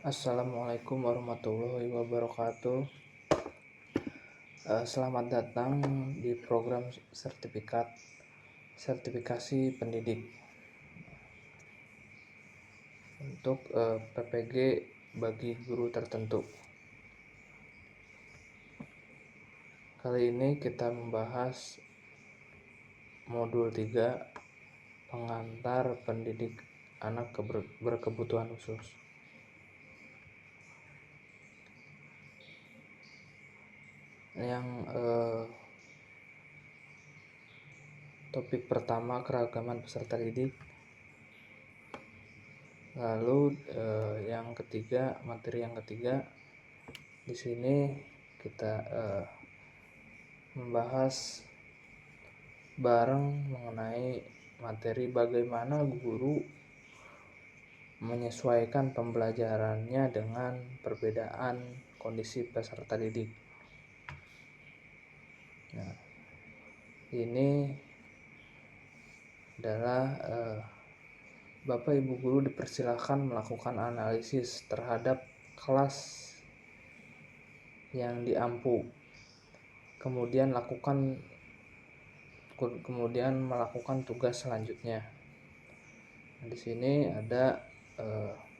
Assalamualaikum warahmatullahi wabarakatuh. Selamat datang di program sertifikasi pendidik untuk PPG bagi guru tertentu. Kali ini kita membahas modul 3 pengantar pendidik anak berkebutuhan khusus. Yang topik pertama keragaman peserta didik. Lalu materi yang ketiga di sini kita membahas bareng mengenai materi bagaimana guru menyesuaikan pembelajarannya dengan perbedaan kondisi peserta didik. Nah, ini adalah Bapak Ibu guru dipersilakan melakukan analisis terhadap kelas yang diampu. Kemudian melakukan tugas selanjutnya. Nah, di sini ada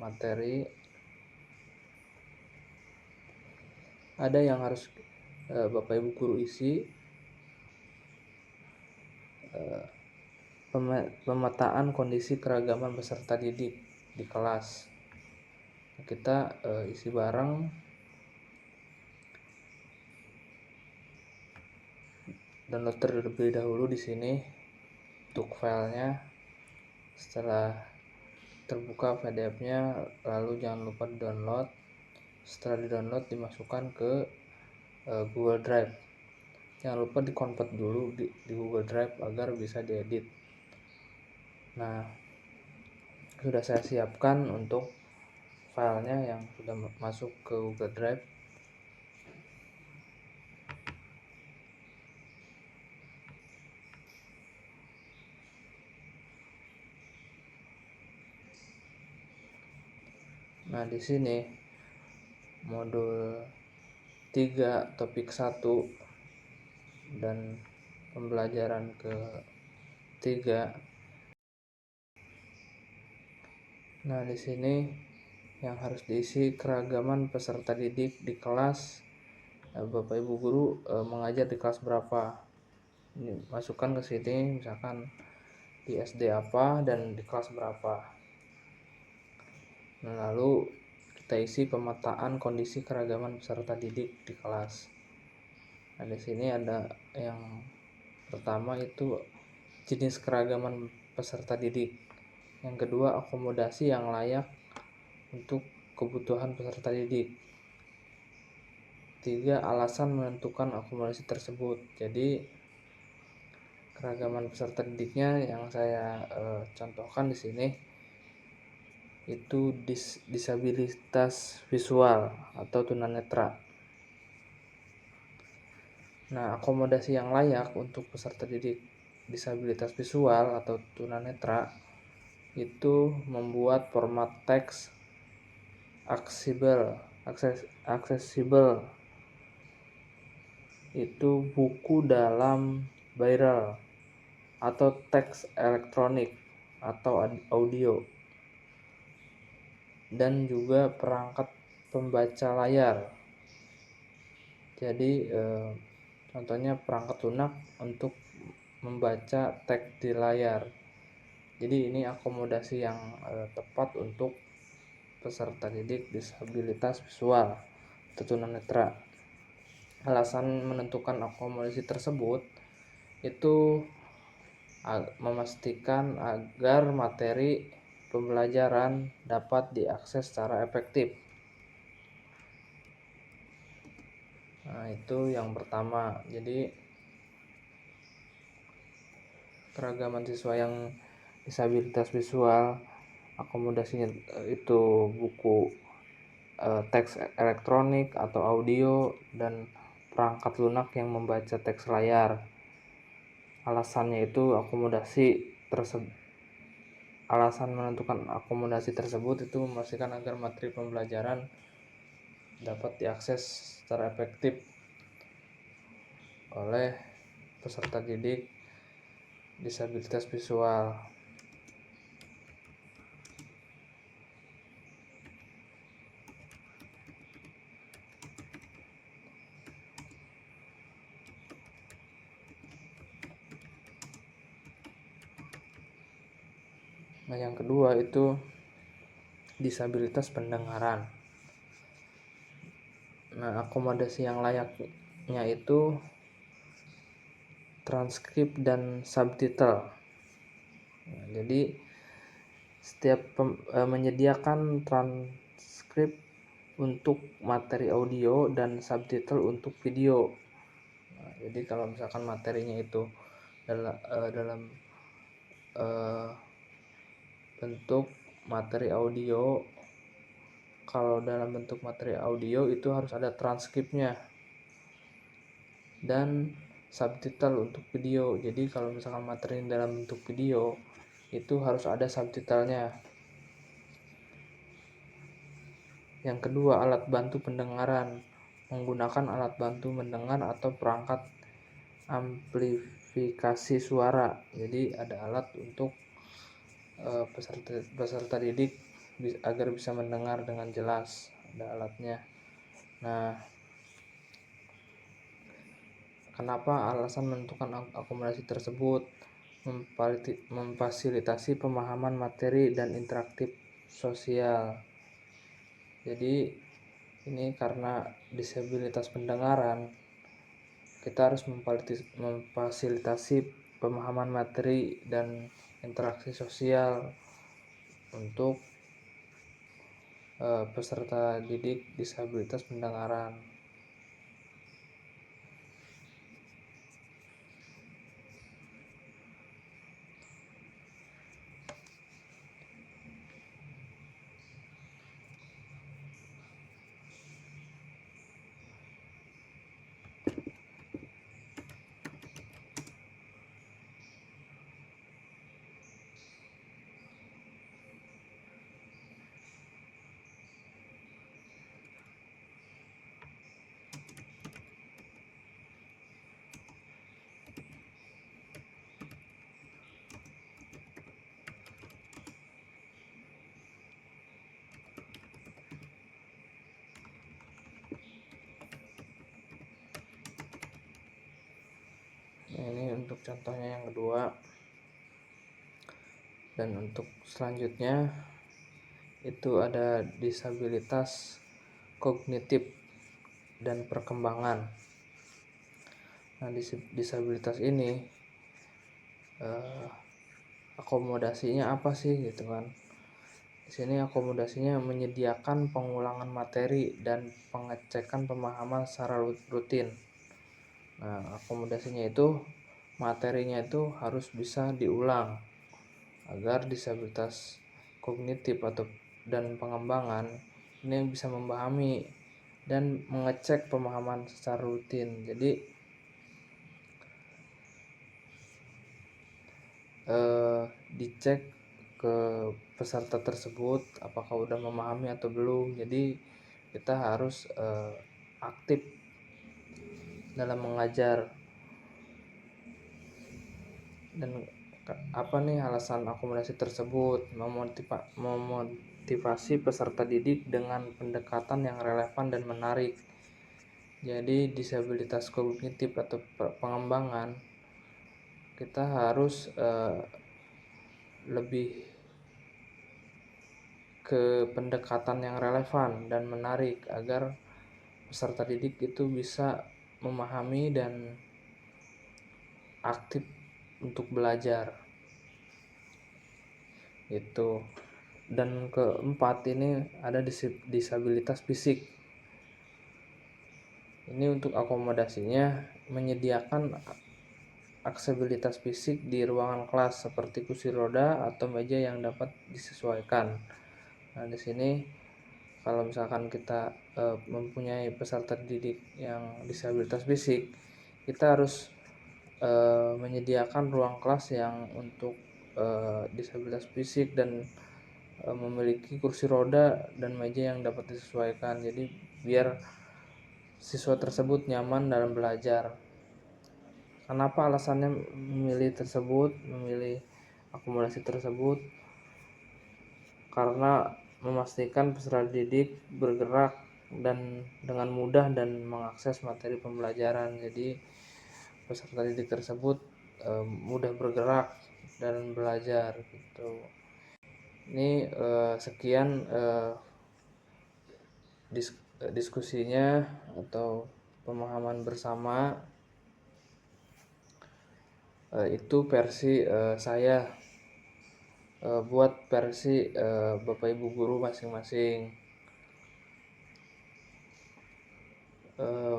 materi, ada yang harus Bapak Ibu guru isi, pemetaan kondisi keragaman peserta didik di kelas. Kita isi bareng. Download terlebih dahulu di sini untuk filenya. Setelah terbuka PDF-nya, lalu jangan lupa download. Setelah di-download, dimasukkan ke Google Drive. Jangan lupa di-convert dulu di Google Drive agar bisa diedit. Nah, sudah saya siapkan untuk filenya yang sudah masuk ke Google Drive. Nah, di sini modul 3 topik 1 dan pembelajaran ke-3. Nah, di sini yang harus diisi keragaman peserta didik di kelas. Bapak Ibu guru mengajar di kelas berapa? Ini masukkan ke sini, misalkan di SD apa dan di kelas berapa. Nah, lalu kita isi pemetaan kondisi keragaman peserta didik di kelas. Nah, di sini ada yang pertama itu jenis keragaman peserta didik. Yang kedua, akomodasi yang layak untuk kebutuhan peserta didik. 3, alasan menentukan akomodasi tersebut. Jadi keragaman peserta didiknya yang saya contohkan di sini itu disabilitas visual atau tunanetra. Nah, akomodasi yang layak untuk peserta didik disabilitas visual atau tunanetra itu membuat format teks aksesibel itu buku dalam braille atau teks elektronik atau audio, dan juga perangkat pembaca layar. Jadi contohnya perangkat lunak untuk membaca teks di layar. Jadi ini akomodasi yang tepat untuk peserta didik disabilitas visual atau tunanetra. Alasan menentukan akomodasi tersebut itu memastikan agar materi pembelajaran dapat diakses secara efektif. Nah, itu yang pertama. Jadi keragaman siswa yang disabilitas visual, akomodasinya itu buku teks elektronik atau audio dan perangkat lunak yang membaca teks layar. Alasannya itu akomodasi tersebut alasan menentukan akomodasi tersebut itu memastikan agar materi pembelajaran dapat diakses secara efektif oleh peserta didik disabilitas visual. Nah, yang kedua itu disabilitas pendengaran. Nah, akomodasi yang layaknya itu transkrip dan subtitle. Nah, jadi setiap menyediakan transkrip untuk materi audio dan subtitle untuk video. Nah, jadi kalau misalkan materinya itu dalam bentuk materi audio, kalau dalam bentuk materi audio itu harus ada transkripnya dan subtitle untuk video. Jadi kalau misalkan materi dalam bentuk video itu harus ada subtitlenya. Yang kedua, alat bantu pendengaran. Menggunakan alat bantu mendengar atau perangkat amplifikasi suara. Jadi ada alat untuk peserta didik agar bisa mendengar dengan jelas, ada alatnya. Nah, kenapa alasan menentukan akomodasi tersebut? Memfasilitasi pemahaman materi dan interaktif sosial. Jadi ini karena disabilitas pendengaran, kita harus memfasilitasi pemahaman materi dan interaksi sosial untuk peserta didik disabilitas pendengaran. Nah, ini untuk contohnya yang kedua. Dan untuk selanjutnya itu ada disabilitas kognitif dan perkembangan. Nah, disabilitas ini akomodasinya apa sih gitu kan? Di sini akomodasinya menyediakan pengulangan materi dan pengecekan pemahaman secara rutin. Nah, akomodasinya itu materinya itu harus bisa diulang agar disabilitas kognitif dan pengembangan ini bisa memahami dan mengecek pemahaman secara rutin. Jadi dicek ke peserta tersebut apakah udah memahami atau belum. Jadi kita harus aktif dalam mengajar. Dan apa nih alasan akomodasi tersebut? Memotivasi peserta didik dengan pendekatan yang relevan dan menarik. Jadi disabilitas kognitif atau pengembangan kita harus lebih ke pendekatan yang relevan dan menarik agar peserta didik itu bisa memahami dan aktif untuk belajar itu. Dan keempat ini ada disabilitas fisik. Ini untuk akomodasinya menyediakan aksesibilitas fisik di ruangan kelas seperti kursi roda atau meja yang dapat disesuaikan. Nah, di sini kalau misalkan kita mempunyai peserta didik yang disabilitas fisik, kita harus menyediakan ruang kelas yang untuk disabilitas fisik dan memiliki kursi roda dan meja yang dapat disesuaikan. Jadi biar siswa tersebut nyaman dalam belajar. Kenapa alasannya memilih akomodasi tersebut? Karena memastikan peserta didik bergerak dan dengan mudah dan mengakses materi pembelajaran. Jadi peserta didik tersebut mudah bergerak dan belajar gitu. Ini sekian diskusinya atau pemahaman bersama. Itu versi saya. Buat versi Bapak Ibu guru masing-masing.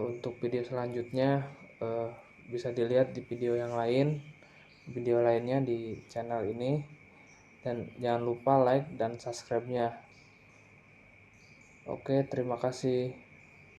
Untuk video selanjutnya bisa dilihat di video lainnya di channel ini, dan jangan lupa like dan subscribe-nya. Oke, terima kasih.